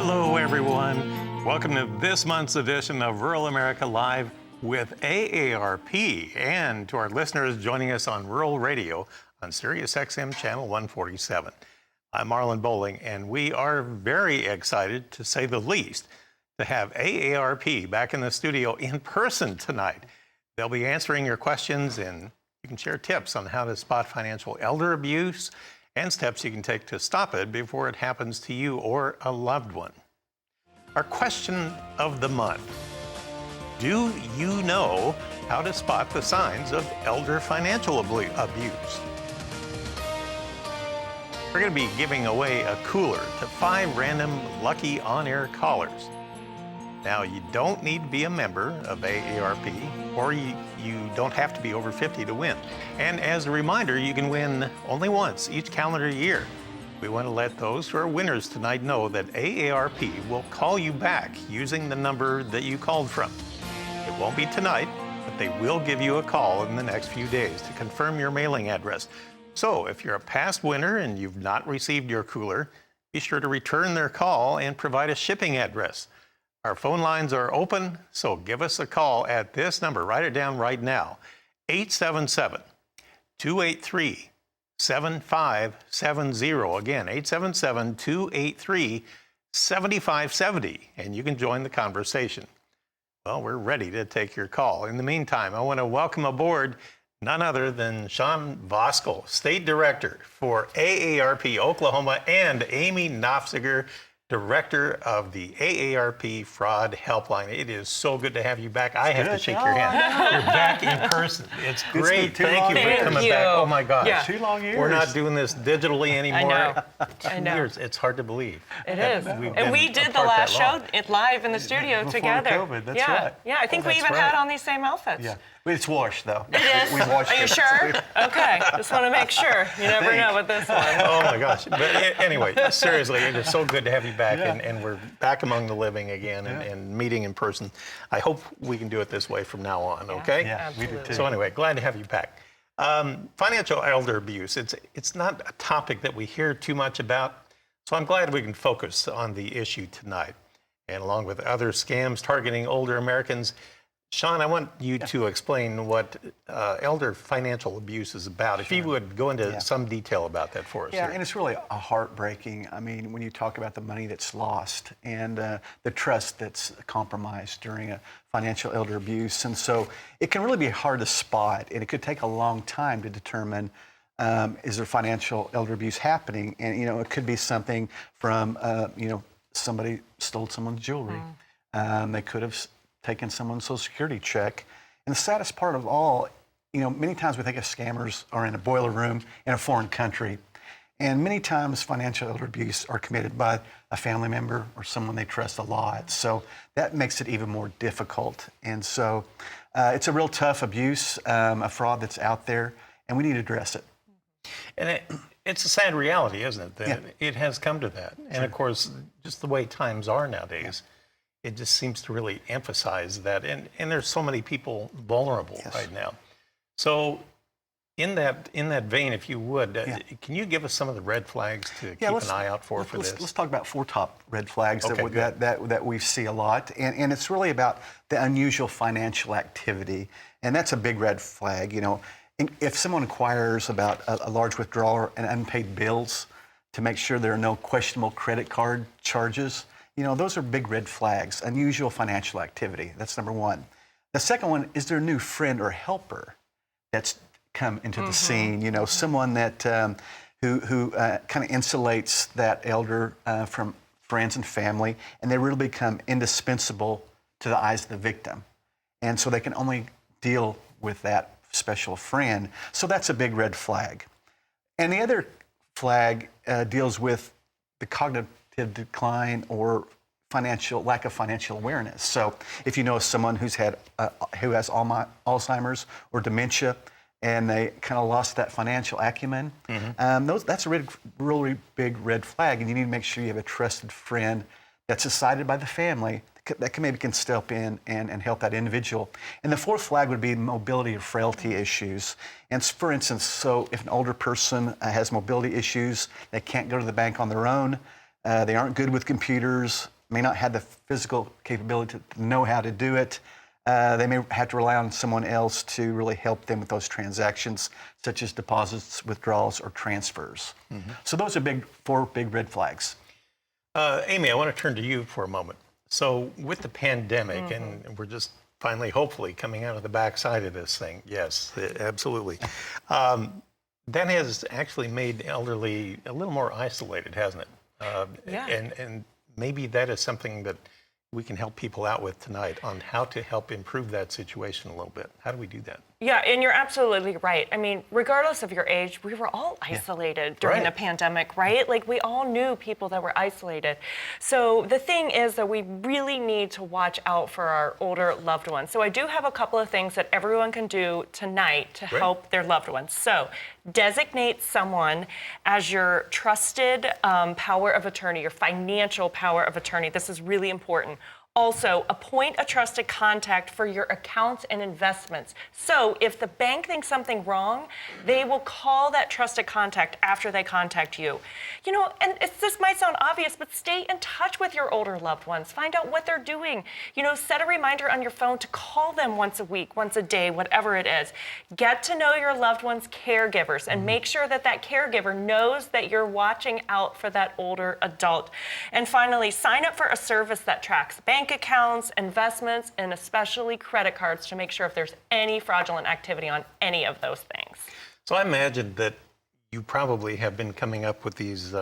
Hello, everyone. Welcome to this month's edition of Rural America Live with AARP, and to our listeners joining us on Rural Radio on Sirius XM Channel 147. I'm Marlon Bowling, and we are very excited, to say the least, to have AARP back in the studio in person tonight. They'll be answering your questions, and you can share tips on how to spot financial elder abuse and steps you can take to stop it before it happens to you or a loved one. Our question of the month: do you know how to spot the signs of elder financial abuse? We're going to be giving away a cooler to 5 random lucky on-air callers. Now, you don't need to be a member of AARP, or you don't have to be over 50 to win. And as a reminder, you can win only once each calendar year. We want to let those who are winners tonight know that AARP will call you back using the number that you called from. It won't be tonight, but they will give you a call in the next few days to confirm your mailing address. So if you're a past winner and you've not received your cooler, be sure to return their call and provide a shipping address. Our phone lines are open, so give us a call at this number. Write it down right now: 877-283-7570. Again, 877-283-7570, and you can join the conversation. Well, we're ready to take your call. In the meantime, I want to welcome aboard none other than Sean Voskuhl, State Director for AARP Oklahoma, and Amy Knopfziger, Director of the AARP Fraud Helpline. It is so good to have you back. I have to shake your hand. You're back in person. It's great. Thank you for coming back. Oh my gosh. Yeah. 2 long years. We're not doing this digitally anymore. I know. Years. It's hard to believe. It is. And we did the last show live in the studio together. COVID, that's right. Yeah, I think we even had on these same outfits. Yeah. It's washed, though. It is? We washed Are you it. sure? Okay. Just want to make sure. You never know with this one. Oh my gosh. But anyway, seriously, it is so good to have you back, and we're back among the living again and meeting in person. I hope we can do it this way from now on, okay? Yeah, we do too. So anyway, glad to have you back. Financial elder abuse, it's not a topic that we hear too much about, so I'm glad we can focus on the issue tonight. And along with other scams targeting older Americans, Sean, I want you to explain what elder financial abuse is about. If you would go into some detail about that for us. Yeah, here. and it's really a heartbreaking. I mean, when you talk about the money that's lost and the trust that's compromised during a financial elder abuse. And so it can really be hard to spot, and it could take a long time to determine is there financial elder abuse happening? And, it could be something from, somebody stole someone's jewelry. They could have taken someone's Social Security check. And the saddest part of all, many times we think of scammers are in a boiler room in a foreign country. And many times financial elder abuse are committed by a family member or someone they trust a lot. So that makes it even more difficult. And so it's a real tough abuse, a fraud that's out there, and we need to address it. And it's a sad reality, isn't it? That it has come to that. And of course, just the way times are nowadays, it just seems to really emphasize that. And there's so many people vulnerable right now. So in that vein, if you would, can you give us some of the red flags to keep an eye out for this? Let's talk about 4 top red flags that we see a lot. And it's really about the unusual financial activity. And that's a big red flag. If someone inquires about a large withdrawal and unpaid bills, to make sure there are no questionable credit card charges, those are big red flags. Unusual financial activity. That's number one. The second one is there a new friend or helper that's come into the scene? Someone that who kind of insulates that elder from friends and family, and they really become indispensable to the eyes of the victim, and so they can only deal with that special friend. So that's a big red flag. And the other flag deals with the cognitive decline or lack of financial awareness. So if you know someone who has Alzheimer's or dementia, and they kind of lost that financial acumen, that's a really big red flag, and you need to make sure you have a trusted friend that's decided by the family that can step in and help that individual. And the fourth flag would be mobility or frailty issues. And for instance, so if an older person has mobility issues, they can't go to the bank on their own, They aren't good with computers, may not have the physical capability to know how to do it. They may have to rely on someone else to really help them with those transactions, such as deposits, withdrawals, or transfers. So those are four big red flags. Amy, I want to turn to you for a moment. So with the pandemic, and we're just finally, hopefully, coming out of the backside of this thing. Yes, absolutely. That has actually made the elderly a little more isolated, hasn't it? And maybe that is something that we can help people out with tonight on how to help improve that situation a little bit. How do we do that? Yeah, and you're absolutely right. I mean, regardless of your age, we were all isolated during the pandemic, right? Like, we all knew people that were isolated. So the thing is that we really need to watch out for our older loved ones. So I do have a couple of things that everyone can do tonight to help their loved ones. So designate someone as your trusted power of attorney, your financial power of attorney. This is really important. Also, appoint a trusted contact for your accounts and investments. So if the bank thinks something wrong, they will call that trusted contact after they contact you. You know, and this might sound obvious, but stay in touch with your older loved ones. Find out what they're doing. You know, set a reminder on your phone to call them once a week, once a day, whatever it is. Get to know your loved ones' caregivers and make sure that that caregiver knows that you're watching out for that older adult. And finally, sign up for a service that tracks bank accounts, investments, and especially credit cards to make sure if there's any fraudulent activity on any of those things. So I imagine that you probably have been coming up with these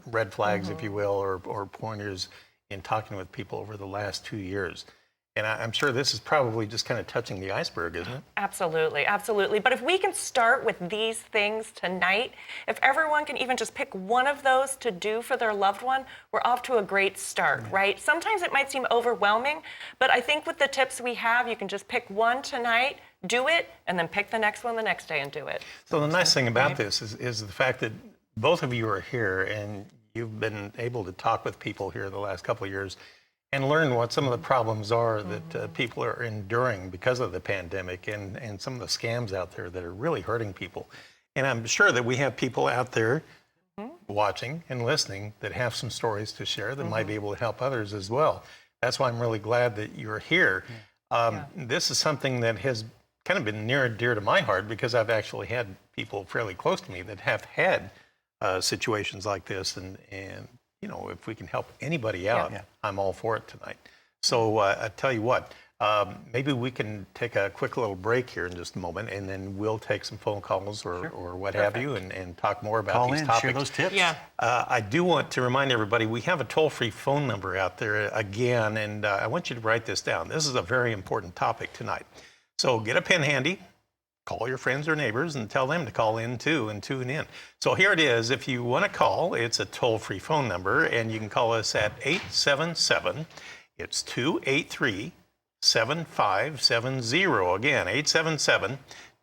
red flags, if you will, or pointers in talking with people over the last 2 years. And I'm sure this is probably just kind of touching the iceberg, isn't it? Absolutely, absolutely. But if we can start with these things tonight, if everyone can even just pick one of those to do for their loved one, we're off to a great start, right? Sometimes it might seem overwhelming, but I think with the tips we have, you can just pick one tonight, do it, and then pick the next one the next day and do it. So the nice thing about this is the fact that both of you are here and you've been able to talk with people here the last couple of years and learn what some of the problems are that people are enduring because of the pandemic and some of the scams out there that are really hurting people. And I'm sure that we have people out there watching and listening that have some stories to share that might be able to help others as well. That's why I'm really glad that you're here. This is something that has kind of been near and dear to my heart because I've actually had people fairly close to me that have had situations like this, and you know, if we can help anybody out, I'm all for it tonight. So I tell you what, maybe we can take a quick little break here in just a moment, and then we'll take some phone calls or what have you, and talk more about these topics. Share those tips. I do want to remind everybody, we have a toll-free phone number out there again, and I want you to write this down. This is a very important topic tonight. So get a pen handy. Call your friends or neighbors and tell them to call in too and tune in. So here it is. If you want to call, it's a toll-free phone number, and you can call us at 877. It's 283-7570. Again,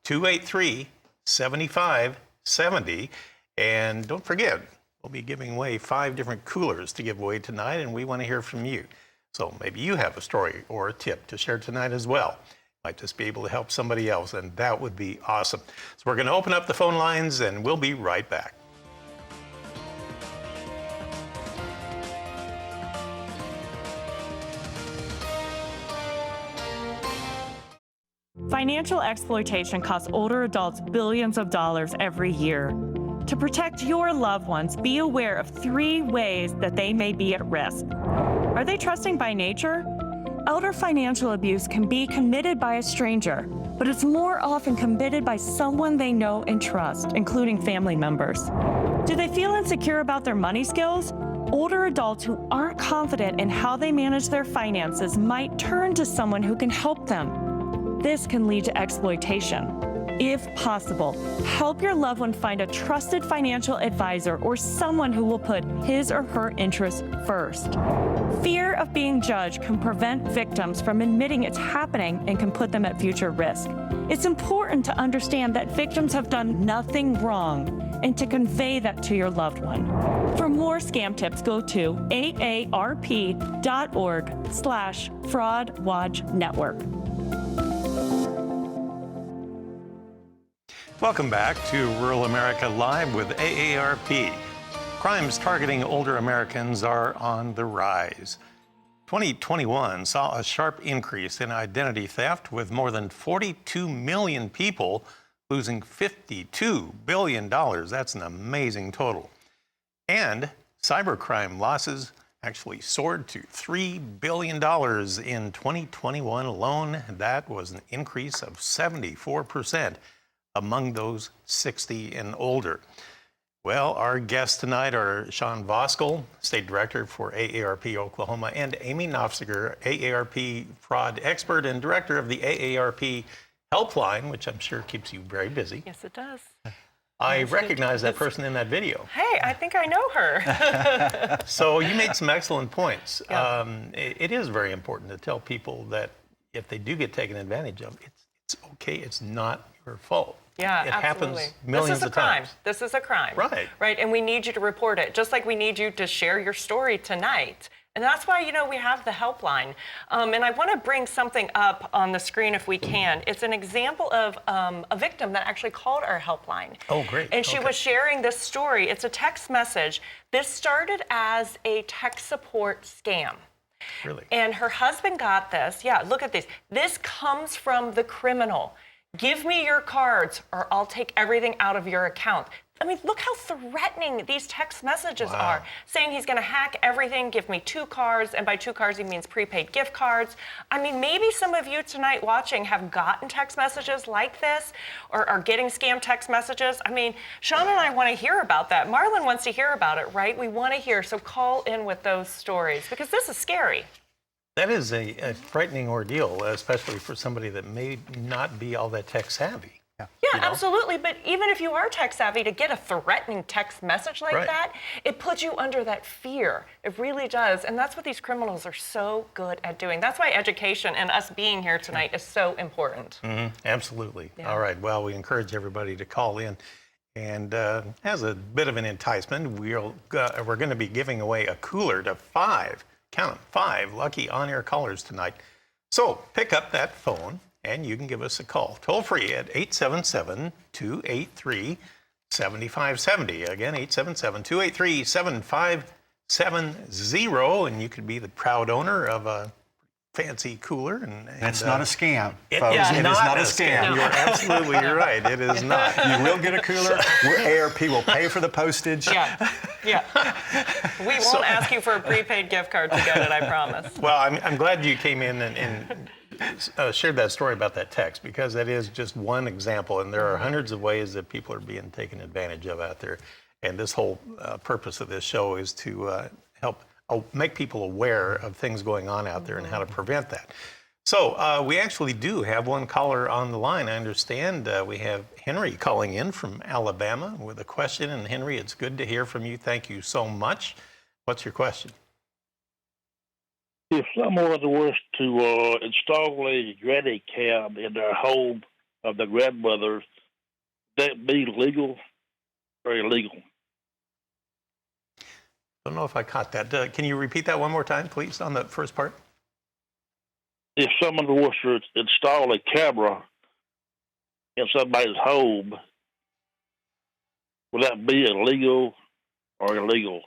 877-283-7570. And don't forget, we'll be giving away 5 different coolers to give away tonight, and we want to hear from you. So maybe you have a story or a tip to share tonight as well. Might just be able to help somebody else, and that would be awesome. So we're going to open up the phone lines, and we'll be right back. Financial exploitation costs older adults billions of dollars every year. To protect your loved ones, be aware of 3 ways that they may be at risk. Are they trusting by nature? Elder financial abuse can be committed by a stranger, but it's more often committed by someone they know and trust, including family members. Do they feel insecure about their money skills? Older adults who aren't confident in how they manage their finances might turn to someone who can help them. This can lead to exploitation. If possible, help your loved one find a trusted financial advisor or someone who will put his or her interests first. Fear of being judged can prevent victims from admitting it's happening and can put them at future risk. It's important to understand that victims have done nothing wrong and to convey that to your loved one. For more scam tips, go to aarp.org/fraudwatchnetwork. Welcome back to Rural America Live with AARP. Of crimes targeting older Americans are on the rise. 2021 saw a sharp increase in identity theft, with more than 42 million people losing $52 billion. That's an amazing total. And cybercrime losses actually soared to $3 billion in 2021 alone. That was an increase of 74% among those 60 and older. Well, our guests tonight are Sean Voskuhl, State Director for AARP Oklahoma, and Amy Knopfziger, AARP fraud expert and Director of the AARP Helpline, which I'm sure keeps you very busy. Yes, it does. I recognize that person in that video. Hey, I think I know her. So you made some excellent points. Yeah. It is very important to tell people that if they do get taken advantage of, it's okay. It's not your fault. Yeah, it absolutely. happens millions of times. This is a crime. Right. Right, and we need you to report it, just like we need you to share your story tonight. And that's why, we have the helpline. And I want to bring something up on the screen if we can. It's an example of a victim that actually called our helpline. Oh, great. And she Okay. was sharing this story. It's a text message. This started as a tech support scam. Really? And her husband got this. Yeah, look at this. This comes from the criminal. Give me your cards or I'll take everything out of your account. I mean, look how threatening these text messages are, saying he's going to hack everything, give me 2 cards, and by 2 cards he means prepaid gift cards. I mean, maybe some of you tonight watching have gotten text messages like this or are getting scam text messages. I mean, Sean and I want to hear about that. Marlon wants to hear about it, right? We want to hear, so call in with those stories because this is scary. That is a frightening ordeal, especially for somebody that may not be all that tech savvy. Yeah, absolutely. But even if you are tech savvy, to get a threatening text message like Right. that, it puts you under that fear. It really does. And that's what these criminals are so good at doing. That's why education and us being here tonight is so important. Mm-hmm. Absolutely. Yeah. All right. Well, we encourage everybody to call in. And as a bit of an enticement, we're going to be giving away a cooler to 5, count them, 5 lucky on-air callers tonight. So pick up that phone and you can give us a call. Toll free at 877-283-7570. Again, 877-283-7570. And you could be the proud owner of a fancy cooler. And That's not a scam, It folks. is It is not a scam. You're right. It is not. You will get a cooler. AARP will pay for the postage. Yeah. We won't ask you for a prepaid gift card to get it, I promise. Well, I'm glad you came in and shared that story about that text, because that is just one example, and there are hundreds of ways that people are being taken advantage of out there. And this whole purpose of this show is to help make people aware of things going on out there and how to prevent that. So we actually do have one caller on the line. I understand we have Henry calling in from Alabama with a question. And Henry, it's good to hear from you. Thank you so much. What's your question? If someone was to install a granny cam in their home of their grandmother, would that be legal or illegal? I don't know if I caught that. Can you repeat that one more time, please, on the first part? If someone was to install a camera in somebody's home, would that be illegal or illegal?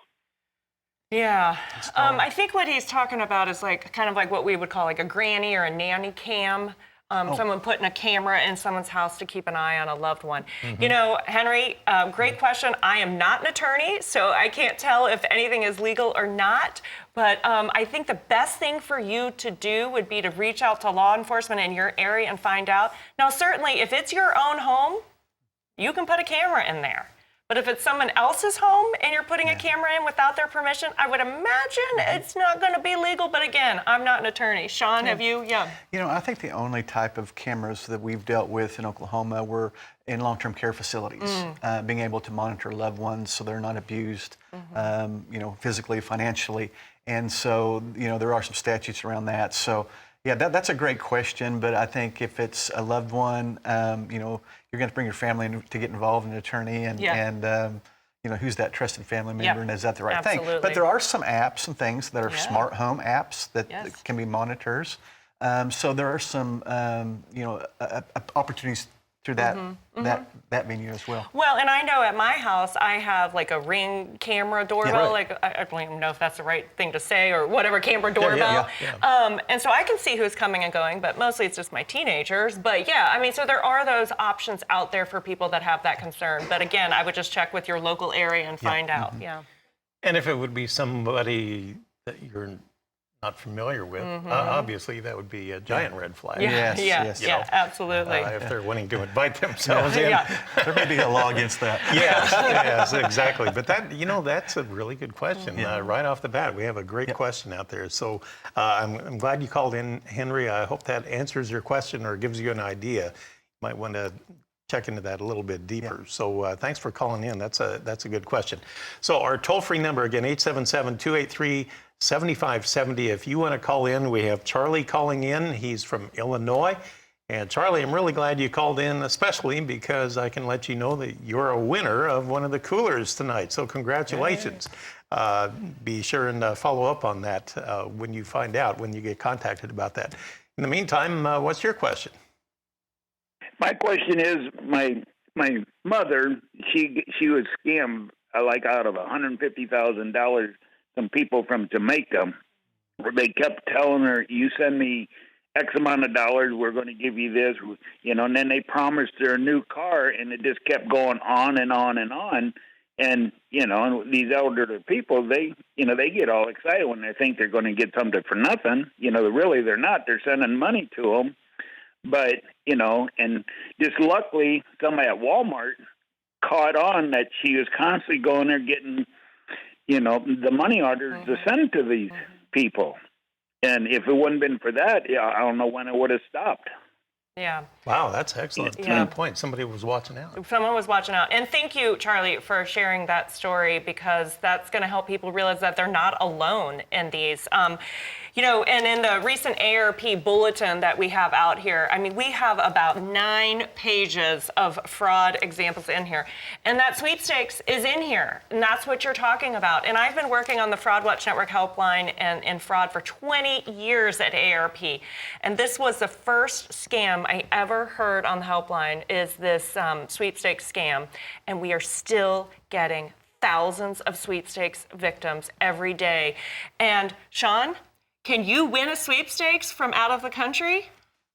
Yeah. I think what he's talking about is kind of like what we would call like a granny or a nanny cam. Someone putting a camera in someone's house to keep an eye on a loved one. Mm-hmm. Henry, great question. I am not an attorney, so I can't tell if anything is legal or not. But I think the best thing for you to do would be to reach out to law enforcement in your area and find out. Now, certainly, if it's your own home, you can put a camera in there. But if it's someone else's home and you're putting a camera in without their permission, I would imagine it's not going to be legal. But again, I'm not an attorney. Sean, have you? Yeah. I think the only type of cameras that we've dealt with in Oklahoma were in long-term care facilities, being able to monitor loved ones so they're not abused, physically, financially. And so, there are some statutes around that. So, yeah, that's a great question. But I think if it's a loved one, you're going to bring your family to get involved in an attorney and who's that trusted family member and is that the right thing? But there are some apps and things that are smart home apps that can be monitors. So there are some, opportunities through that venue as well. Well, and I know at my house I have like a Ring camera doorbell. right. Like I don't even know if that's the right thing to say or whatever, camera doorbell. And so I can see who's coming and going, but mostly it's just my teenagers. But yeah, I mean, so there are those options out there for people that have that concern. But again, I would just check with your local area and find out. Yeah. And if it would be somebody that you're not familiar with, obviously that would be a giant red flag. Yeah, Yes, absolutely. If they're wanting to invite themselves in. There may be a law against that. Yes, exactly. But that, that's a really good question. Right off the bat, we have a great question out there. So I'm glad you called in, Henry. I hope that answers your question or gives you an idea. You might want to check into that a little bit deeper. So thanks for calling in. That's a good question. So our toll-free number, again, 877-283-7570. If you want to call in, we have Charlie calling in. He's from Illinois. And Charlie, I'm really glad you called in, especially because I can let you know that you're a winner of one of the coolers tonight. So congratulations. Be sure and follow up on that when you find out, when you get contacted about that. In the meantime, what's your question? My question is, my mother, she was scammed like out of $150,000. Some people from Jamaica, where they kept telling her, "You send me X amount of dollars, we're going to give you this," and then they promised her a new car, and it just kept going on and on and on. And and these elderly people, they get all excited when they think they're going to get something for nothing. Really they're not. They're sending money to them. But, and just luckily somebody at Walmart caught on that she was constantly going there getting, the money orders to send to these people. And if it wouldn't been for that, I don't know when it would have stopped. Yeah. Wow, that's excellent. Good point. Somebody was watching out. Someone was watching out. And thank you, Charlie, for sharing that story, because that's going to help people realize that they're not alone in these. And in the recent AARP bulletin that we have out here, I mean, we have about 9 pages of fraud examples in here. And that sweepstakes is in here. And that's what you're talking about. And I've been working on the Fraud Watch Network helpline and fraud for 20 years at AARP. And this was the first scam I ever heard on the helpline, is this sweepstakes scam. And we are still getting thousands of sweepstakes victims every day. And Sean, can you win a sweepstakes from out of the country?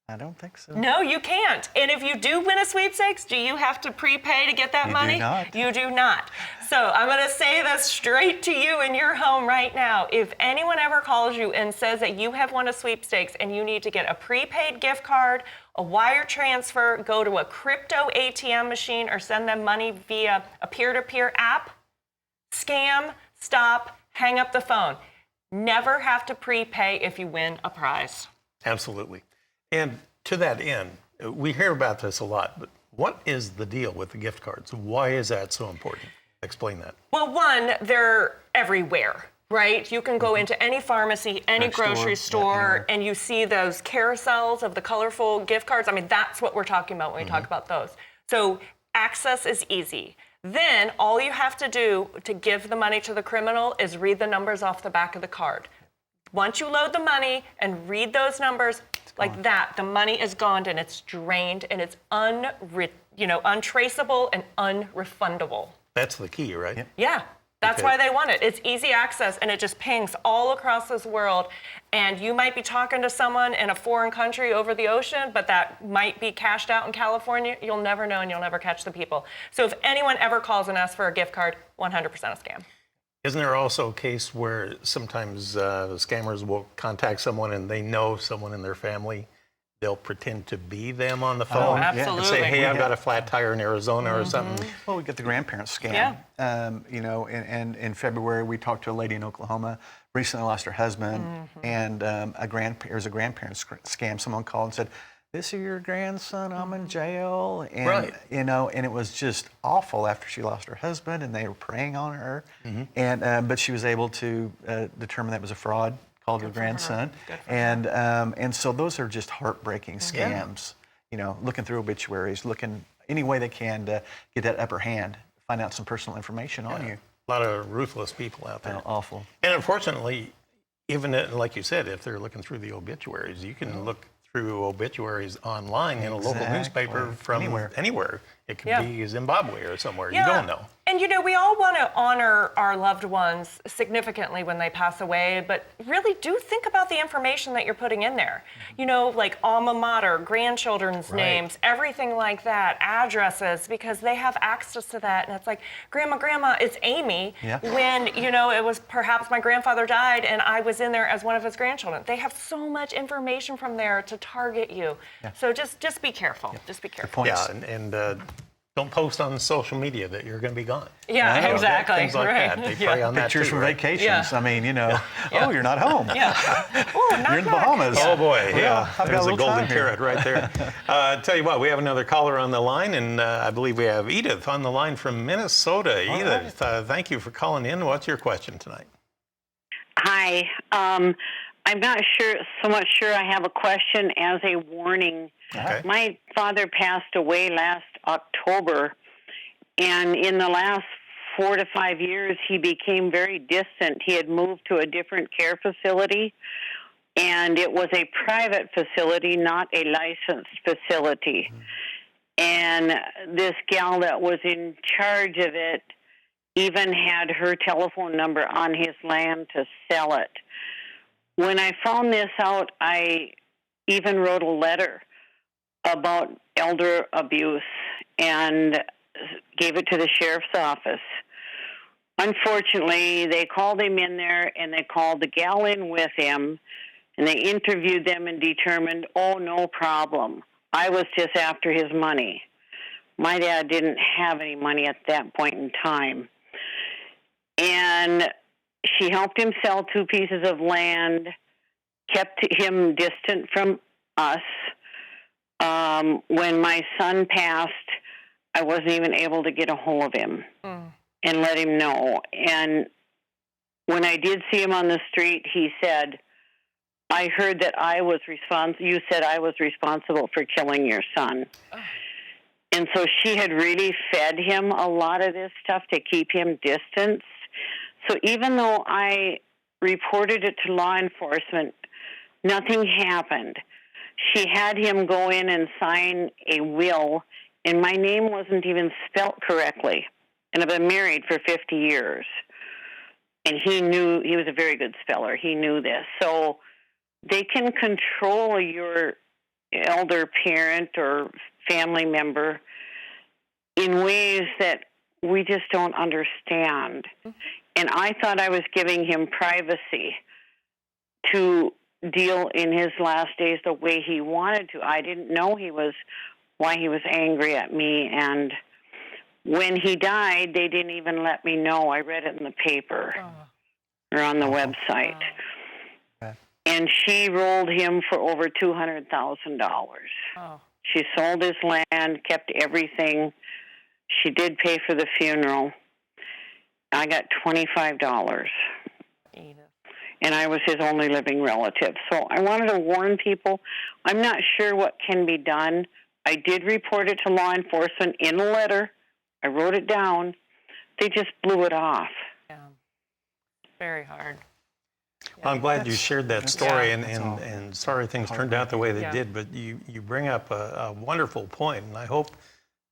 I don't think so. No, you can't. And if you do win a sweepstakes, do you have to prepay to get that money? You do not. You do not. So I'm going to say this straight to you in your home right now. If anyone ever calls you and says that you have won a sweepstakes and you need to get a prepaid gift card, a wire transfer, go to a crypto ATM machine, or send them money via a peer-to-peer app, scam, stop, hang up the phone. Never have to prepay if you win a prize. Absolutely. And to that end, we hear about this a lot, but what is the deal with the gift cards? Why is that so important? Explain that. Well, one, they're everywhere, right? You can go into any pharmacy, any grocery store, and you see those carousels of the colorful gift cards. I mean, that's what we're talking about when we talk about those. So access is easy. Then all you have to do to give the money to the criminal is read the numbers off the back of the card. Once you load the money and read those numbers like that, the money is gone and it's drained and it's untraceable and unrefundable. That's the key, right? Yeah. That's why they want it. It's easy access, and it just pings all across this world. And you might be talking to someone in a foreign country over the ocean, but that might be cashed out in California. You'll never know, and you'll never catch the people. So if anyone ever calls and asks for a gift card, 100% a scam. Isn't there also a case where sometimes scammers will contact someone and they know someone in their family? They'll pretend to be them on the phone. Oh, absolutely. And say, hey, I've got a flat tire in Arizona or something. Well, we get the grandparents scam. Yeah. And in February, we talked to a lady in Oklahoma, recently lost her husband, and there was a grandparent scam. Someone called and said, "This is your grandson, I'm in jail." And, and it was just awful after she lost her husband, and they were preying on her. But she was able to determine that was a fraud. Called her grandson, and so those are just heartbreaking scams. Looking through obituaries, looking any way they can to get that upper hand, find out some personal information on you. A lot of ruthless people out there. Awful. And unfortunately, even like you said, if they're looking through the obituaries, you can look through obituaries online in a local Exactly. newspaper from anywhere. It could Yeah. be Zimbabwe or somewhere. Yeah. You don't know. And we all want to honor our loved ones significantly when they pass away, but really do think about the information that you're putting in there. Like alma mater, grandchildren's names, everything like that, addresses, because they have access to that. And it's like, Grandma, it's Amy. Yeah. When, it was perhaps my grandfather died and I was in there as one of his grandchildren. They have so much information from there to target you. Yeah. So just be careful. Yeah. Just be careful. Yeah, and don't post on social media that you're going to be gone. Yeah, exactly. Things like that. They prey on that Pictures too, from right? vacations. I mean, oh, you're not home. Yeah. Oh, You're in the Bahamas. Oh boy, yeah. I've got There's a a little golden time here. carrot right there. Tell you what, we have another caller on the line, and I believe we have Edith on the line from Minnesota. Edith, thank you for calling in. What's your question tonight? Hi. I'm not so much sure I have a question as a warning. Okay. My father passed away last October, and in the last 4 to 5 years, he became very distant. He had moved to a different care facility, and it was a private facility, not a licensed facility. And this gal that was in charge of it even had her telephone number on his land to sell it. When I found this out, I even wrote a letter about elder abuse and gave it to the sheriff's office. Unfortunately, they called him in there, and they called the gal in with him, and they interviewed them and determined, oh, no problem. I was just after his money. My dad didn't have any money at that point in time. And she helped him sell 2 pieces of land, kept him distant from us. When my son passed, I wasn't even able to get a hold of him and let him know. And when I did see him on the street, he said, I heard that you said I was responsible for killing your son. And so she had really fed him a lot of this stuff to keep him distanced. So even though I reported it to law enforcement, nothing happened. She had him go in and sign a will, and my name wasn't even spelt correctly. And I've been married for 50 years. And he was a very good speller. He knew this. So they can control your elder parent or family member in ways that we just don't understand. And I thought I was giving him privacy to deal in his last days the way he wanted to. I didn't know why he was angry at me. And when he died, they didn't even let me know. I read it in the paper or on the website. And she rolled him for over $200,000. She sold his land, kept everything. She did pay for the funeral. I got $25. And I was his only living relative. So I wanted to warn people. I'm not sure what can be done. I did report it to law enforcement in a letter. I wrote it down. They just blew it off. Yeah. Very hard. Well, I'm glad you shared that story, and sorry things turned out the way they did, but you bring up a wonderful point, and I hope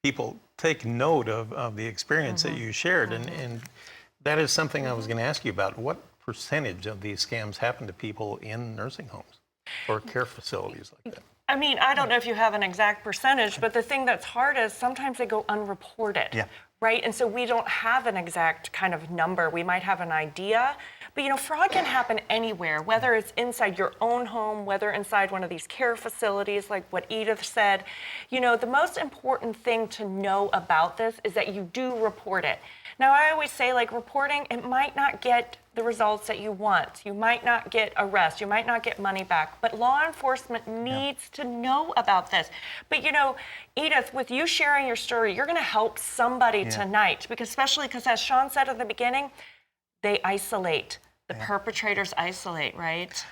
people take note of the experience that you shared, and that is something I was going to ask you about. What percentage of these scams happen to people in nursing homes or care facilities like that? I mean, I don't know if you have an exact percentage, but the thing that's hard is sometimes they go unreported, right? And so we don't have an exact kind of number. We might have an idea, but fraud can happen anywhere, whether it's inside your own home, whether inside one of these care facilities, like what Edith said. The most important thing to know about this is that you do report it. Now, I always say, reporting, it might not get the results that you want. You might not get arrest. You might not get money back. But law enforcement needs to know about this. But, Edith, with you sharing your story, you're going to help somebody tonight. Especially because, as Sean said at the beginning, they isolate. The perpetrators isolate, right?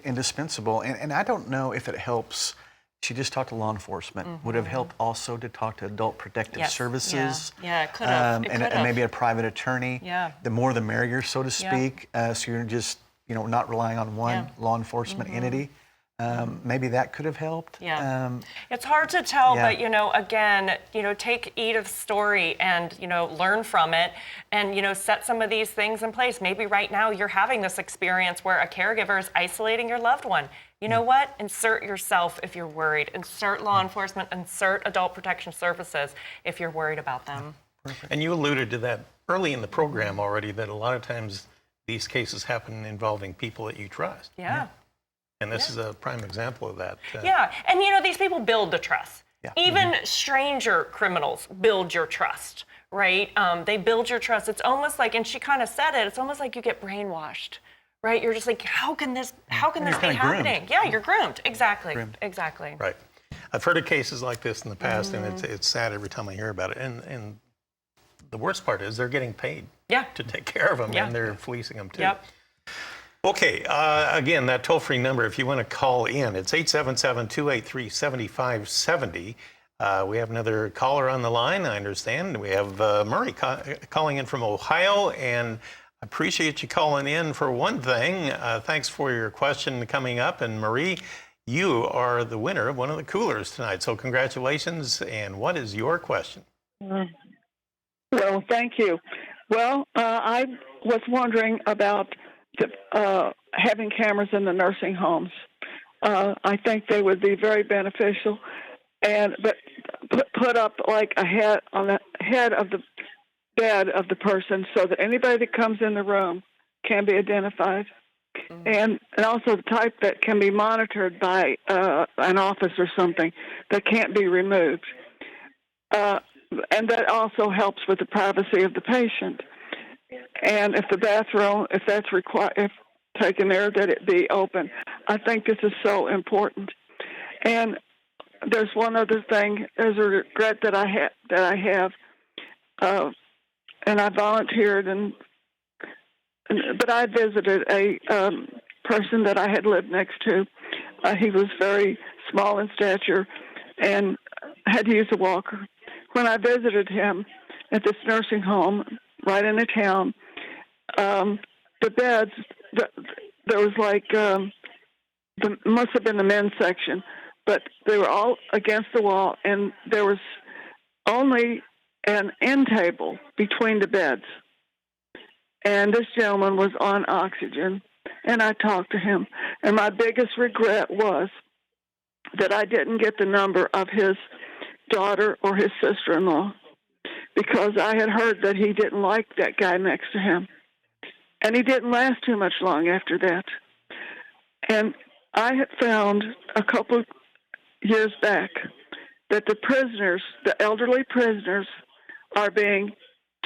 Indispensable. And I don't know if it helps. She just talked to law enforcement. Would have helped also to talk to Adult Protective Services. Yeah, it could have. And maybe a private attorney. Yeah. The more the merrier, so to speak. So you're just, not relying on one law enforcement entity. maybe that could have helped. Yeah. It's hard to tell, yeah. but, again, take Edith's story and, learn from it and, set some of these things in place. Maybe right now you're having this experience where a caregiver is isolating your loved one. You know what? Insert yourself if you're worried. Insert law enforcement, insert adult protection services if you're worried about them. And you alluded to that early in the program already, that a lot of times these cases happen involving people that you trust. Yeah. And this is a prime example of that. Yeah, and these people build the trust. Yeah. Even stranger criminals build your trust, right? They build your trust. It's almost like, and she kind of said it, it's almost like you get brainwashed, right? You're just like, how can this be happening? Groomed. Yeah, you're groomed. Exactly. Exactly. Right. I've heard of cases like this in the past, and it's sad every time I hear about it. And the worst part is they're getting paid to take care of them, and they're fleecing them too. Yep. Okay, again, that toll-free number, if you want to call in, it's 877-283-7570. We have another caller on the line, I understand. We have Murray calling in from Ohio, and I appreciate you calling in for one thing. Thanks for your question coming up. And Marie, you are the winner of one of the coolers tonight, so congratulations. And what is your question? Well, thank you. Well, I was wondering about having cameras in the nursing homes. I think they would be very beneficial, but put up like a head on the head of the bed of the person, so that anybody that comes in the room can be identified, and also the type that can be monitored by an office or something that can't be removed, and that also helps with the privacy of the patient. And if the bathroom, if that's required, if taken there, that it be open. I think this is so important. And there's one other thing. There's a regret that I have, and I volunteered, but I visited a person that I had lived next to. He was very small in stature and had to use a walker. When I visited him at this nursing home right in the town, the beds, there was like, must have been the men's section, but they were all against the wall, and there was only an end table between the beds. And this gentleman was on oxygen, and I talked to him. And my biggest regret was that I didn't get the number of his daughter or his sister-in-law, because I had heard that he didn't like that guy next to him. And he didn't last too much long after that. And I had found a couple of years back that the prisoners, the elderly prisoners, are being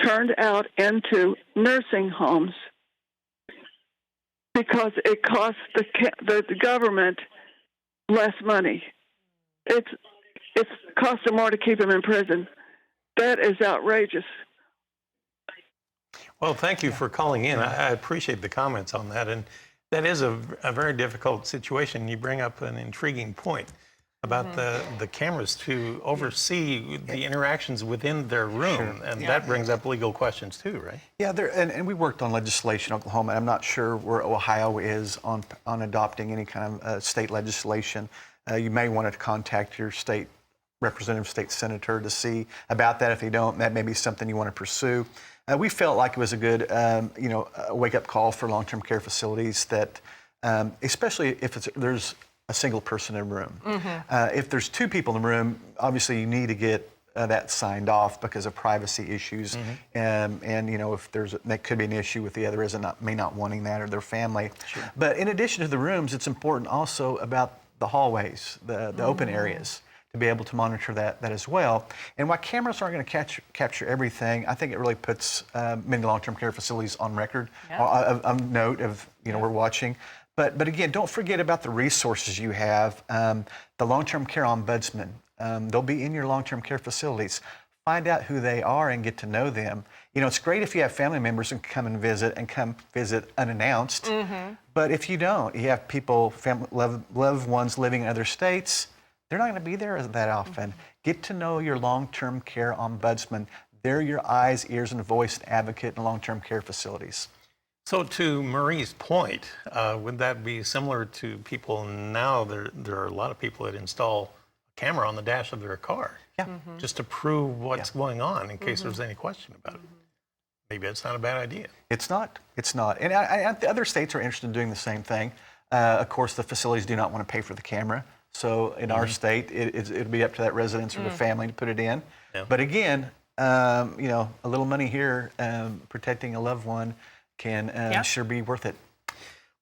turned out into nursing homes because it costs the government less money. It costs them more to keep them in prison. That is outrageous. Well, thank you for calling in. I appreciate the comments on that. And that is a very difficult situation. You bring up an intriguing point about the cameras to oversee the interactions within their room. And that brings up legal questions too, right? Yeah, and we worked on legislation in Oklahoma. I'm not sure where Ohio is on adopting any kind of state legislation. You may want to contact your state representative, state senator to see about that. If they don't, that may be something you want to pursue. We felt like it was a good, wake-up call for long-term care facilities that, especially if there's a single person in a room. If there's two people in the room, obviously you need to get that signed off because of privacy issues. And if that could be an issue with the other may not wanting that, or their family. Sure. But in addition to the rooms, it's important also about the hallways, the open areas, to be able to monitor that as well. And while cameras aren't going to capture everything, I think it really puts many long-term care facilities on record, on note of, we're watching. But again, don't forget about the resources you have. The long-term care ombudsman, they'll be in your long-term care facilities. Find out who they are and get to know them. It's great if you have family members who come visit unannounced. But if you don't, you have people, loved ones living in other states, they're not going to be there that often. Get to know your long-term care ombudsman. They're your eyes, ears, and voice advocate in long-term care facilities. So to Marie's point, would that be similar to people now? There are a lot of people that install a camera on the dash of their car, just to prove what's going on in case there's any question about it. Maybe it's not a bad idea. It's not. It's not. And the other states are interested in doing the same thing. Of course, the facilities do not want to pay for the camera. So in our state, it'll be up to that residence or the family to put it in. Yeah. But again, a little money here, protecting a loved one can sure be worth it.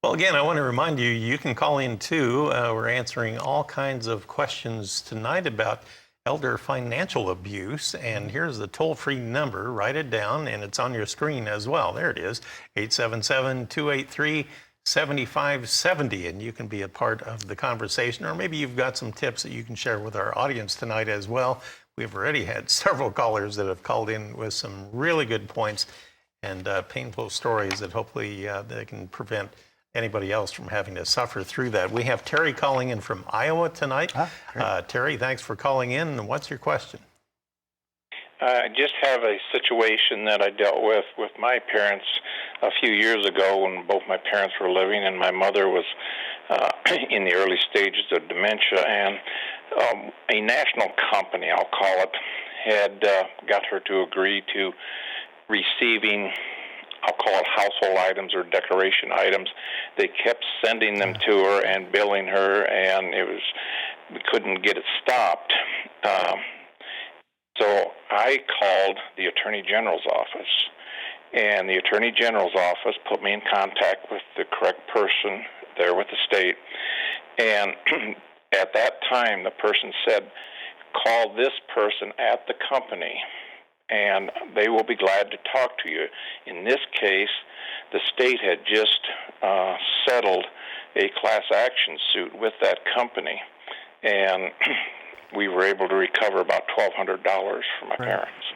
Well, again, I want to remind you, you can call in too. We're answering all kinds of questions tonight about elder financial abuse. And here's the toll-free number. Write it down, and it's on your screen as well. There it is, 877-283-7570. And you can be a part of the conversation, or maybe you've got some tips that you can share with our audience tonight as well. We've already had several callers that have called in with some really good points and painful stories that hopefully they can prevent anybody else from having to suffer through that. We have Terry calling in from Iowa tonight. Terry, thanks for calling in. And what's your question? I just have a situation that I dealt with my parents a few years ago when both my parents were living, and my mother was in the early stages of dementia. And a national company, I'll call it, had got her to agree to receiving, I'll call it household items or decoration items. They kept sending them to her and billing her, and we couldn't get it stopped. So I called the Attorney General's office, and the Attorney General's office put me in contact with the correct person there with the state. And at that time, the person said, call this person at the company, and they will be glad to talk to you. In this case, the state had just settled a class action suit with that company, and we were able to recover about $1,200 from my parents.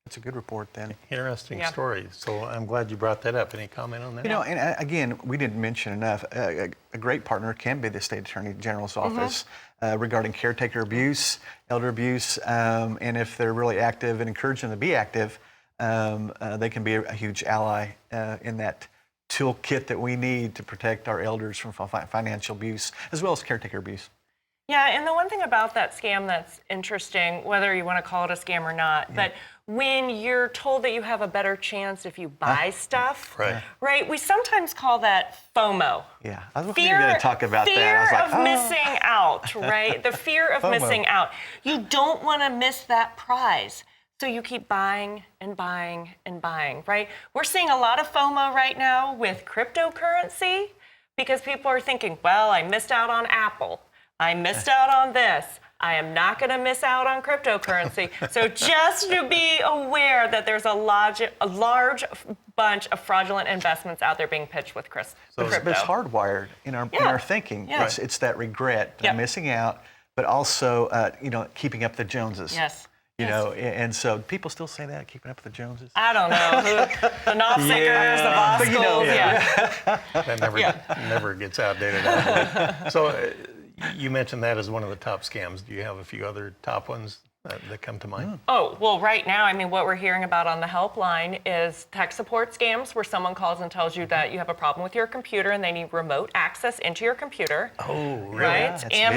That's a good report then. Interesting story. So I'm glad you brought that up. Any comment on that? And again, we didn't mention enough, a great partner can be the State Attorney General's office regarding caretaker abuse, elder abuse, and if they're really active and encouraging them to be active, they can be a huge ally in that toolkit that we need to protect our elders from financial abuse, as well as caretaker abuse. Yeah, and the one thing about that scam that's interesting, whether you want to call it a scam or not, but when you're told that you have a better chance if you buy stuff, right? We sometimes call that FOMO. Yeah, I was going to talk about that. I was like, fear of missing out, right? The fear of missing out. You don't want to miss that prize. So you keep buying and buying and buying, right? We're seeing a lot of FOMO right now with cryptocurrency because people are thinking, well, I missed out on Apple. I missed out on this. I am not going to miss out on cryptocurrency. So just to be aware that there's a large bunch of fraudulent investments out there being pitched with crypto. But it's hardwired in our thinking. Yeah. It's that regret, missing out, but also keeping up the Joneses. Yes. You know, and so people still say that, keeping up with the Joneses. I don't know. The Knopfsickers, the Voskels, That never gets outdated. So you mentioned that as one of the top scams. Do you have a few other top ones that come to mind? Oh, well, right now, I mean, what we're hearing about on the helpline is tech support scams where someone calls and tells you that you have a problem with your computer and they need remote access into your computer. Oh, really? Right? Yeah,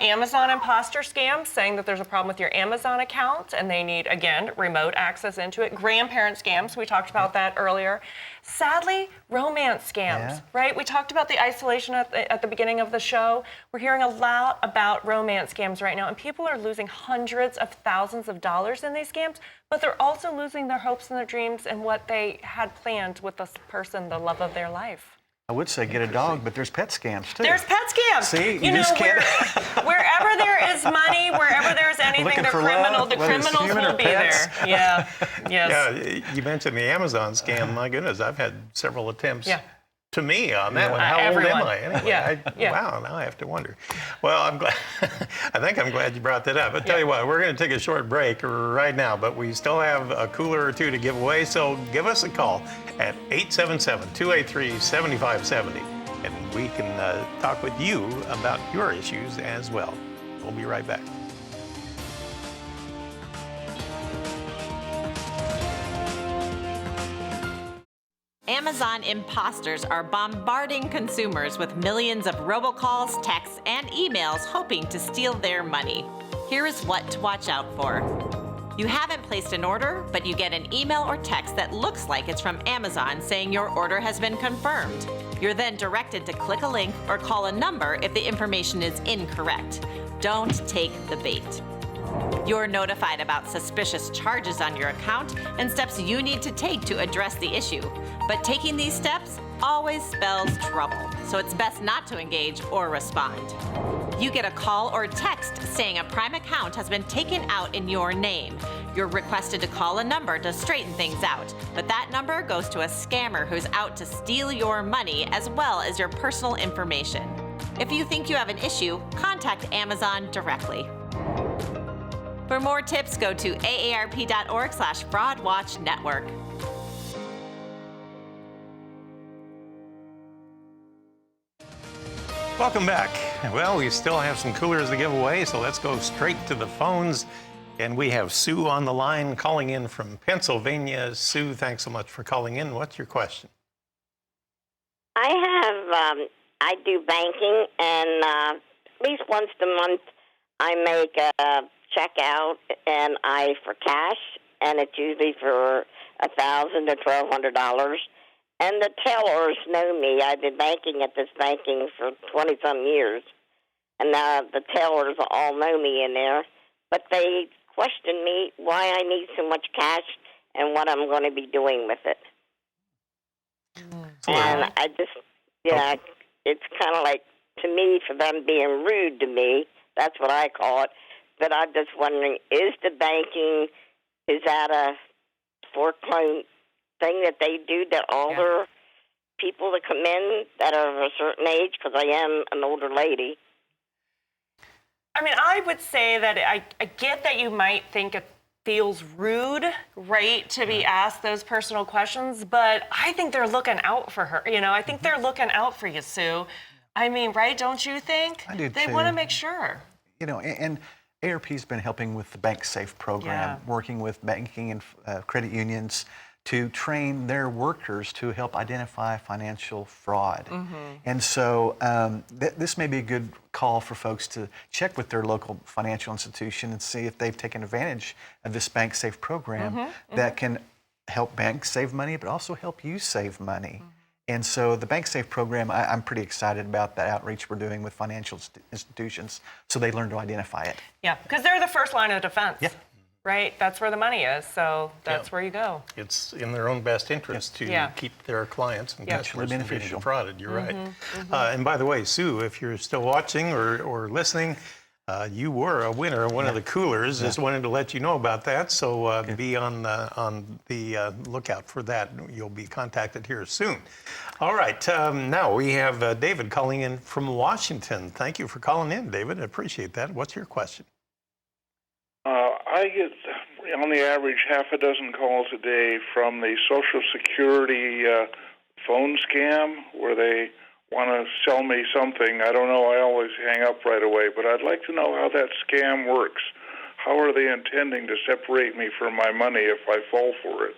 Amazon imposter scams saying that there's a problem with your Amazon account and they need, again, remote access into it. Grandparent scams, we talked about that earlier. Sadly, romance scams, right? We talked about the isolation at the beginning of the show. We're hearing a lot about romance scams right now, and people are losing hundreds of thousands of dollars in these scams, but they're also losing their hopes and their dreams and what they had planned with this person, the love of their life. I would say get a dog, but there's pet scams too. There's pet scams. See, you know, wherever there is money, wherever there's anything, the criminals will be there. Yeah. Yes. Yeah. You mentioned the Amazon scam. My goodness, I've had several attempts. To me on that one. How old am I? Anyway, wow, now I have to wonder. Well, I'm glad. I think I'm glad you brought that up. I'll tell you what, we're going to take a short break right now, but we still have a cooler or two to give away, so give us a call at 877-283-7570, and we can talk with you about your issues as well. We'll be right back. Amazon imposters are bombarding consumers with millions of robocalls, texts, and emails hoping to steal their money. Here is what to watch out for. You haven't placed an order, but you get an email or text that looks like it's from Amazon saying your order has been confirmed. You're then directed to click a link or call a number if the information is incorrect. Don't take the bait. You're notified about suspicious charges on your account and steps you need to take to address the issue. But taking these steps always spells trouble, so it's best not to engage or respond. You get a call or text saying a Prime account has been taken out in your name. You're requested to call a number to straighten things out, but that number goes to a scammer who's out to steal your money as well as your personal information. If you think you have an issue, contact Amazon directly. For more tips, go to aarp.org/fraudwatchnetwork. Welcome back. Well, we still have some coolers to give away, so let's go straight to the phones. And we have Sue on the line calling in from Pennsylvania. Sue, thanks so much for calling in. What's your question? I do banking, and at least once a month I make a check out for cash, and it's usually for $1,000 to $1,200. And the tellers know me. I've been banking at this banking for 20-some years, and now the tellers all know me in there. But they question me why I need so much cash and what I'm going to be doing with it. And I just, it's kind of like, to me, for them being rude to me, that's what I call it. But I'm just wondering, is that a foreclosure thing that they do to all their people that come in that are of a certain age? Because I am an older lady. I mean, I would say that I get that you might think it feels rude, right, to be asked those personal questions, but I think they're looking out for her. I think they're looking out for you, Sue. I mean, right, don't you think? I do, They too. want to make sure. And AARP's been helping with the Bank Safe program, working with banking and credit unions to train their workers to help identify financial fraud. And so this may be a good call for folks to check with their local financial institution and see if they've taken advantage of this Bank Safe program that can help banks save money, but also help you save money. And so the Bank Safe program, I'm pretty excited about the outreach we're doing with financial institutions so they learn to identify it. Yeah, because they're the first line of defense. Yeah. Right? That's where the money is, so that's where you go. It's in their own best interest to keep their clients and customers from getting defrauded. You're right. And by the way, Sue, if you're still watching or listening, you were a winner of one of the coolers. Just wanted to let you know about that. So be on the lookout for that. You'll be contacted here soon. All right. Now we have David calling in from Washington. Thank you for calling in, David. I appreciate that. What's your question? I get, on the average, half a dozen calls a day from the Social Security phone scam where they want to sell me something. I don't know. I always hang up right away, but I'd like to know how that scam works. How are they intending to separate me from my money if I fall for it?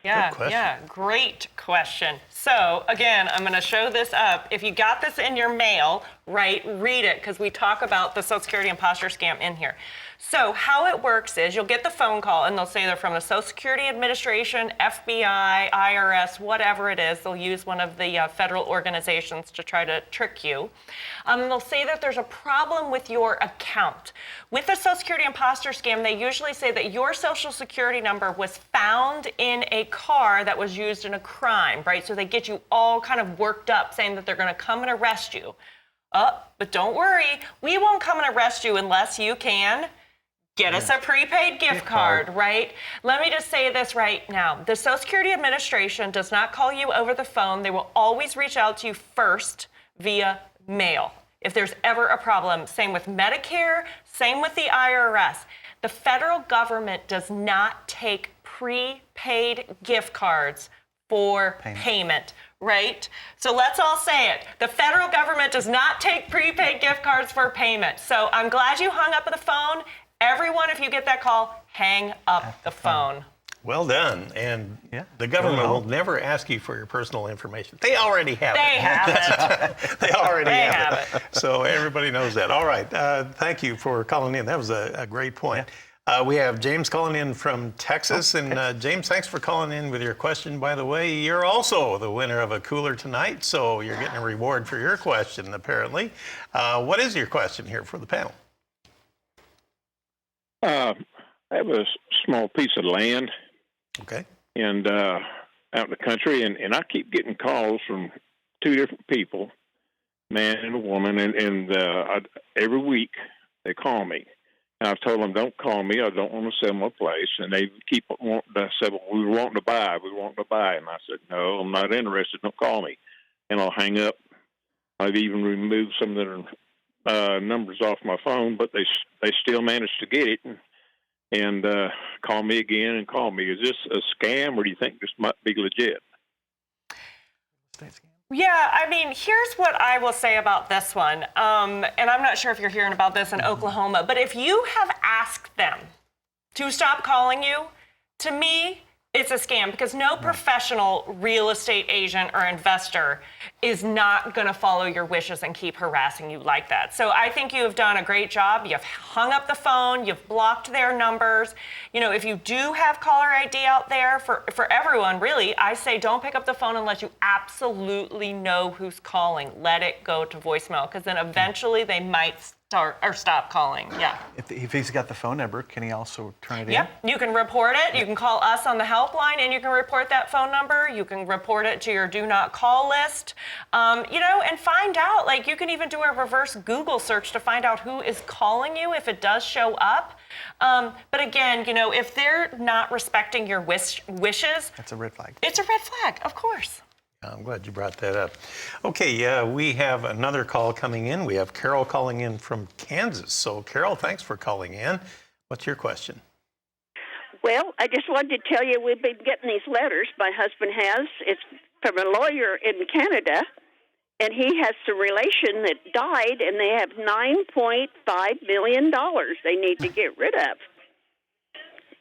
Yeah, great question. So, again, I'm going to show this up. If you got this in your mail, right, read it, because we talk about the Social Security imposter scam in here. So how it works is you'll get the phone call, and they'll say they're from the Social Security Administration, FBI, IRS, whatever it is. They'll use one of the federal organizations to try to trick you. They'll say that there's a problem with your account. With the Social Security imposter scam, they usually say that your Social Security number was found in a car that was used in a crime, right? So they get you all kind of worked up, saying that they're going to come and arrest you. But don't worry, we won't come and arrest you unless you can get us a prepaid gift card, right? Let me just say this right now. The Social Security Administration does not call you over the phone. They will always reach out to you first via mail if there's ever a problem. Same with Medicare, same with the IRS. The federal government does not take prepaid gift cards for payment, right? So let's all say it. The federal government does not take prepaid gift cards for payment. So I'm glad you hung up the phone. Everyone, if you get that call, hang up the phone. Well done. And Yeah, the government well. will never ask you for your personal information. They already have They it. have it. They already They have have it. So everybody knows that. All right. Thank you for calling in. That was a great point. We have James calling in from Texas. And James, thanks for calling in with your question. By the way, you're also the winner of a cooler tonight. So you're getting a reward for your question, apparently. What is your question here for the panel? I have a small piece of land. Okay. And out in the country, and I keep getting calls from two different people, man and a woman, and every week they call me. And I've told them, don't call me. I don't want to sell my place. And they keep wanting to say, well, we want to buy. And I said, no, I'm not interested. Don't call me. And I'll hang up. I've even removed some of their numbers off my phone, but they still manage to get it and call me again and call me. Is this a scam, or do you think this might be legit? Yeah, I mean, here's what I will say about this one. And I'm not sure if you're hearing about this in Oklahoma, but if you have asked them to stop calling you, to me, it's a scam, because no professional real estate agent or investor is not going to follow your wishes and keep harassing you like that. So I think you have done a great job. You've hung up the phone. You've blocked their numbers. You know, if you do have caller ID out there for everyone, really, I say don't pick up the phone unless you absolutely know who's calling. Let it go to voicemail, because then eventually they might stop calling. Yeah. If he's got the phone number, can he also turn it in? Yep. You can report it. You can call us on the helpline, and you can report that phone number. You can report it to your do not call list. You know, and find out. Like, you can even do a reverse Google search to find out who is calling you if it does show up. But again, you know, if they're not respecting your wishes, that's a red flag. It's a red flag, of course. I'm glad you brought that up. Okay, we have another call coming in. We have Carol calling in from Kansas. So, Carol, thanks for calling in. What's your question? Well, I just wanted to tell you we've been getting these letters. My husband has. It's from a lawyer in Canada, and he has some relation that died, and they have $9.5 million they need to get rid of.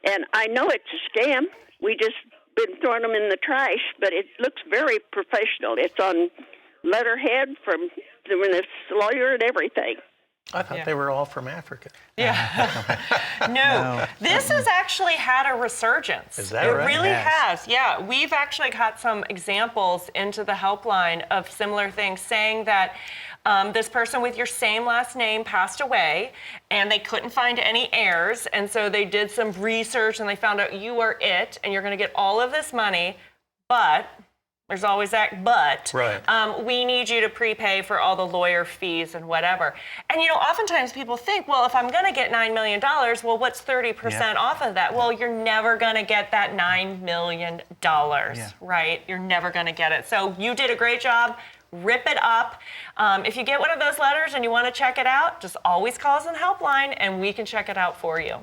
And I know it's a scam. We just been throwing them in the trash, but it looks very professional. It's on letterhead from this lawyer and everything. I thought they were all from Africa. Yeah. No, this has actually had a resurgence. Is that right? It really has. Yeah, we've actually got some examples into the helpline of similar things, saying that this person with your same last name passed away, and they couldn't find any heirs, and so they did some research, and they found out you are it, and you're going to get all of this money, but there's always that but. Right. We need you to prepay for all the lawyer fees and whatever. And, you know, oftentimes people think, well, if I'm going to get $9 million, well, what's 30% off of that? Well, you're never going to get that $9 million, right? You're never going to get it. So you did a great job. Rip it up. If you get one of those letters and you want to check it out, just always call us on the helpline and we can check it out for you.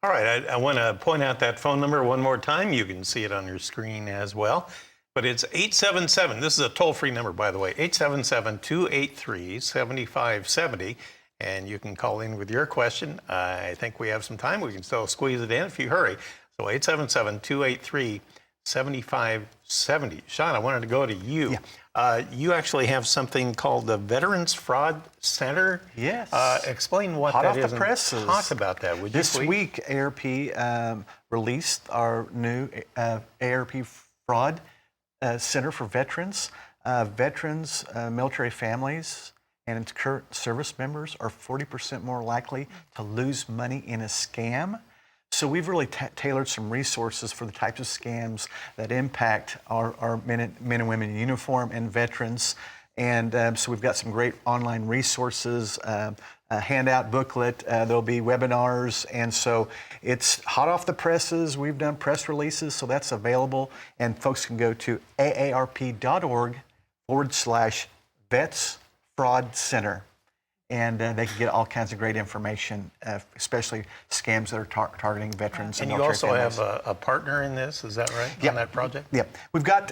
All right, I want to point out that phone number one more time. You can see it on your screen as well. But it's 877. This is a toll-free number, by the way, 877-283-7570. And you can call in with your question. I think we have some time. We can still squeeze it in if you hurry. So 877-283-7570. Sean, I wanted to go to you. Yeah. You actually have something called the Veterans Fraud Center. Yes. Explain what Hot that off is. the presses. Talk about that, would you This please? week, AARP released our new AARP Fraud Center for Veterans. Veterans, military families, and current service members are 40% more likely to lose money in a scam. So we've really tailored some resources for the types of scams that impact our men and women in uniform and veterans. And so we've got some great online resources, a handout booklet, there'll be webinars, and so it's hot off the presses. We've done press releases, so that's available, and folks can go to aarp.org/Vets Fraud Center. And they can get all kinds of great information, especially scams that are targeting veterans and military you also families. have a partner in this, is that right, on that project? Yeah.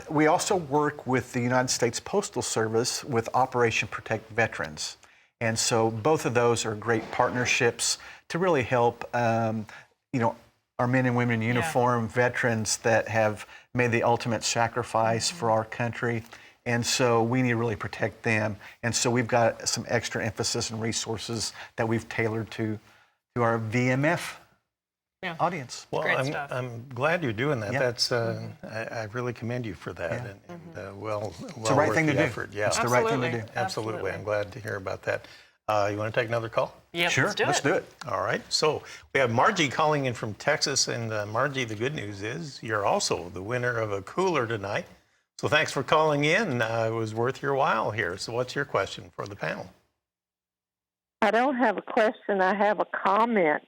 We also work with the United States Postal Service with Operation Protect Veterans. And so both of those are great partnerships to really help, our our men and women in uniform, veterans that have made the ultimate sacrifice for our country. And so we need to really protect them. And so we've got some extra emphasis and resources that we've tailored to our VMF audience. Well, I'm glad you're doing that. Yeah. That's I really commend you for that. Yeah. And well It's the right thing to do. effort. Yeah. It's the right thing to do. Absolutely. I'm glad to hear about that. You want to take another call? Yeah, sure, let's do it. All right. So we have Margie calling in from Texas. And Margie, the good news is you're also the winner of a cooler tonight. So thanks for calling in. It was worth your while here. So what's your question for the panel? I don't have a question. I have a comment.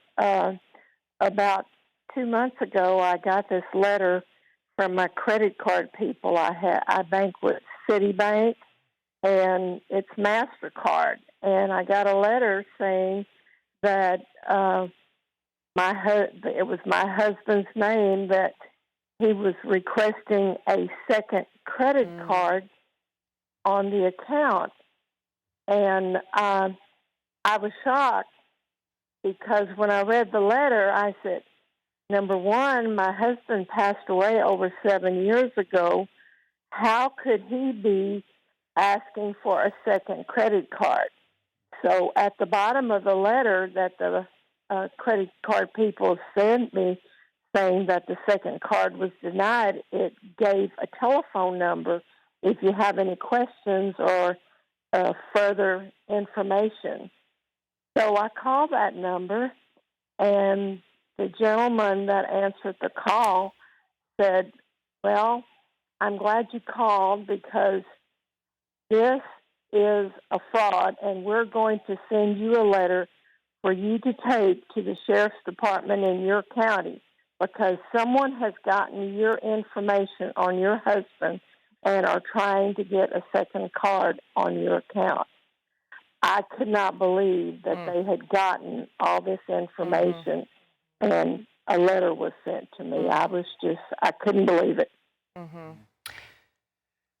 About 2 months ago, I got this letter from my credit card people. I bank with Citibank, and it's MasterCard. And I got a letter saying that it was my husband's name, that he was requesting a second credit card on the account. And I was shocked because when I read the letter, I said, number one, my husband passed away over 7 years ago. How could he be asking for a second credit card? So at the bottom of the letter that the credit card people sent me, saying that the second card was denied, it gave a telephone number if you have any questions or further information. So I called that number, and the gentleman that answered the call said, well, I'm glad you called because this is a fraud, and we're going to send you a letter for you to take to the sheriff's department in your county because someone has gotten your information on your husband and are trying to get a second card on your account. I could not believe that they had gotten all this information and a letter was sent to me. I couldn't believe it.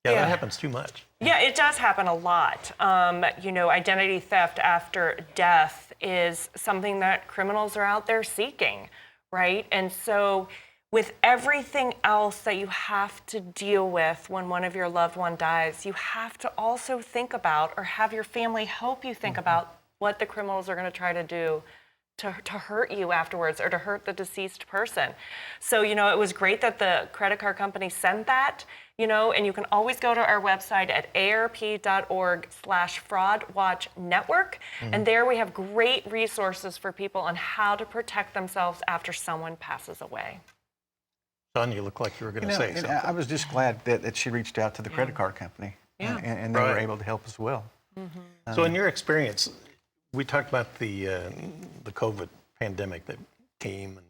Yeah, that happens too much. Yeah, it does happen a lot. Identity theft after death is something that criminals are out there seeking, right? And so with everything else that you have to deal with when one of your loved one dies, you have to also think about or have your family help you think about what the criminals are going to try to do to hurt you afterwards or to hurt the deceased person. So, it was great that the credit card company sent that, and you can always go to our website at AARP.org/fraudwatchnetwork. And there we have great resources for people on how to protect themselves after someone passes away. Son, you look like you were going to say something. I was just glad that she reached out to the credit card company and they were able to help as well. So in your experience, we talked about the COVID pandemic that came and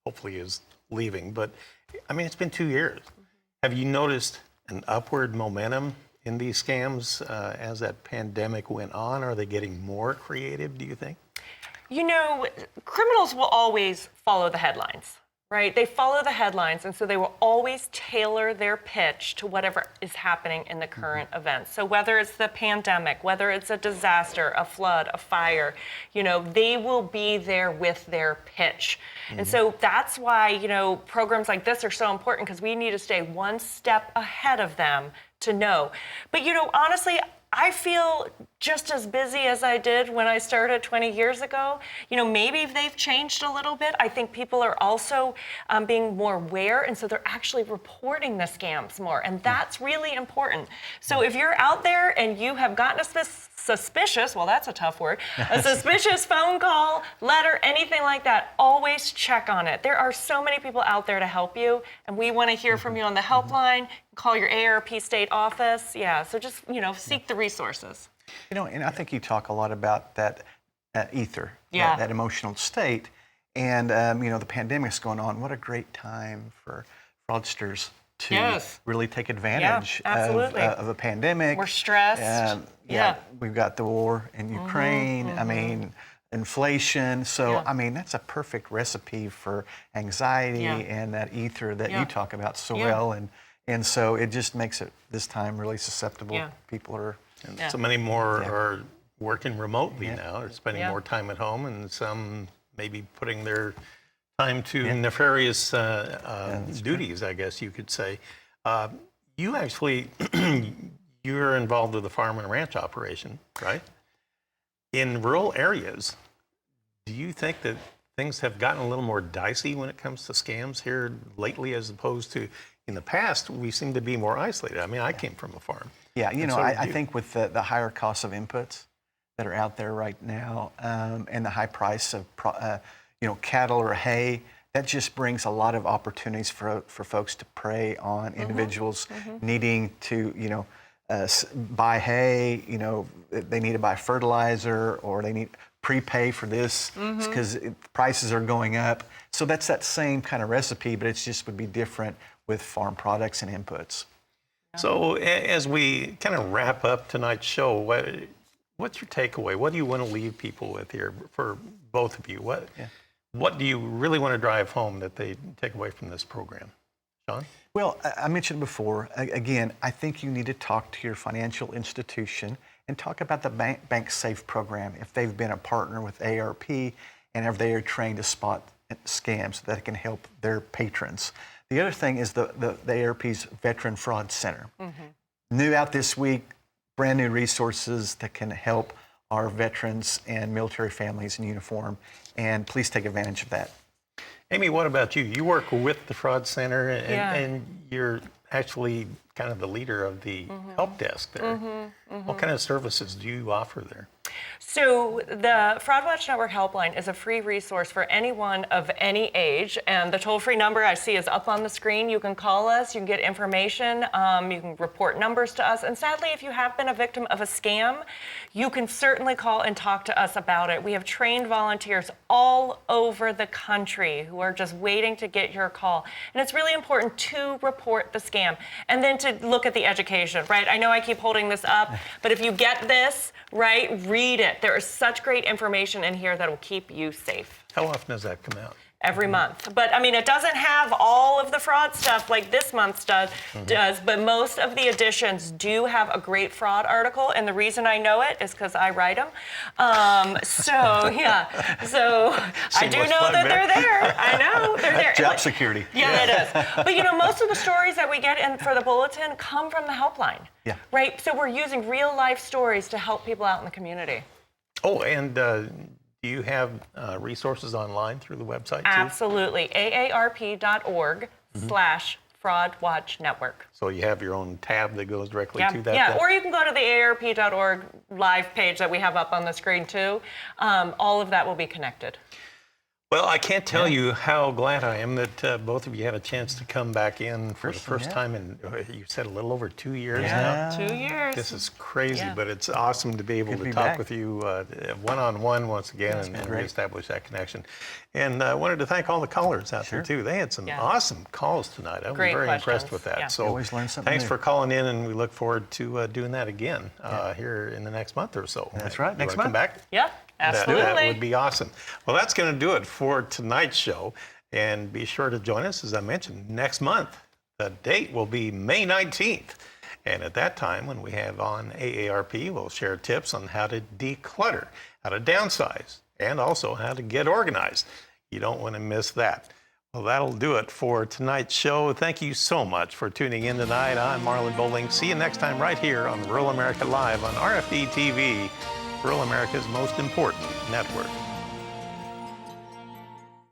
hopefully is leaving, but it's been 2 years. Have you noticed an upward momentum in these scams as that pandemic went on? Are they getting more creative, do you think? Criminals will always follow the headlines. Right? They follow the headlines, and so they will always tailor their pitch to whatever is happening in the current events. So whether it's the pandemic, whether it's a disaster, a flood, a fire, they will be there with their pitch. And so that's why, programs like this are so important because we need to stay one step ahead of them to know. But, honestly, I feel just as busy as I did when I started 20 years ago. Maybe they've changed a little bit. I think people are also being more aware, and so they're actually reporting the scams more, and that's really important. So if you're out there and you have gotten a suspicious, well, that's a tough word, a suspicious phone call, letter, anything like that, always check on it. There are so many people out there to help you, and we want to hear from you on the helpline. Call your AARP state office. Yeah, so just, seek the resources. And I think you talk a lot about that ether, Yeah. that emotional state. And, the pandemic's going on. What a great time for fraudsters to really take advantage of a pandemic. We're stressed. We've got the war in Ukraine. Inflation. So, that's a perfect recipe for anxiety and that ether that you talk about so well. And so it just makes it this time really susceptible. People are... So many more are working remotely now, or spending more time at home, and some maybe putting their time to nefarious duties, I guess you could say. You actually, you're involved with the farm and ranch operation, right? In rural areas, do you think that things have gotten a little more dicey when it comes to scams here lately, as opposed to in the past? We seem to be more isolated. I mean, I came from a farm. Yeah, you know, I think with the higher costs of inputs that are out there right now, and the high price of cattle or hay, that just brings a lot of opportunities for folks to prey on individuals needing to, buy hay. They need to buy fertilizer, or they need prepay for this because prices are going up. So that's that same kind of recipe, but it just would be different with farm products and inputs. So as we kind of wrap up tonight's show, what's your takeaway? What do you want to leave people with here for both of you? What do you really want to drive home that they take away from this program? Sean? Well, I mentioned before, again, I think you need to talk to your financial institution and talk about the Bank Safe program, if they've been a partner with AARP and if they are trained to spot scams that can help their patrons. The other thing is the AARP's Veteran Fraud Center. New out this week, brand new resources that can help our veterans and military families in uniform, and please take advantage of that. Amy, what about you? You work with the Fraud Center, and you're actually kind of the leader of the help desk there. What kind of services do you offer there? So the Fraud Watch Network Helpline is a free resource for anyone of any age, and the toll-free number I see is up on the screen. You can call us, you can get information, you can report numbers to us, and sadly, if you have been a victim of a scam, you can certainly call and talk to us about it. We have trained volunteers all over the country who are just waiting to get your call, and it's really important to report the scam and then to look at the education, right? I know I keep holding this up, but if you get this, right, read it. There is such great information in here that will keep you safe. How often does that come out? Every month. But I mean, it doesn't have all of the fraud stuff like this month's does, but most of the editions do have a great fraud article, and the reason I know it is because I write them. So I do know that they're there. I know they're there. Job security. Yeah, it is. But most of the stories that we get in for the bulletin come from the helpline. Yeah. Right? So we're using real life stories to help people out in the community. Oh, and do you have resources online through the website too? Absolutely. AARP.org/Fraud Watch Network. So you have your own tab that goes directly to that? Yeah, or you can go to the AARP.org live page that we have up on the screen too. All of that will be connected. Well, I can't tell you how glad I am that both of you had a chance to come back in for the first time in, you said, a little over 2 years now? 2 years. This is crazy, but it's awesome to be able to talk with you one-on-one once again and reestablish that connection. And I wanted to thank all the callers out there, too. They had some awesome calls tonight. I was very impressed with that. So always learn something thanks new. for calling in, and we look forward to doing that again here in the next month or so. That's right. Next month. Come back? Yeah. Absolutely. That would be awesome. Well, that's going to do it for tonight's show. And be sure to join us, as I mentioned, next month. The date will be May 19th. And at that time, when we have on AARP, we'll share tips on how to declutter, how to downsize, and also how to get organized. You don't want to miss that. Well, that'll do it for tonight's show. Thank you so much for tuning in tonight. I'm Marlon Bowling. See you next time right here on Rural America Live on RFD-TV. Rural America's most important network.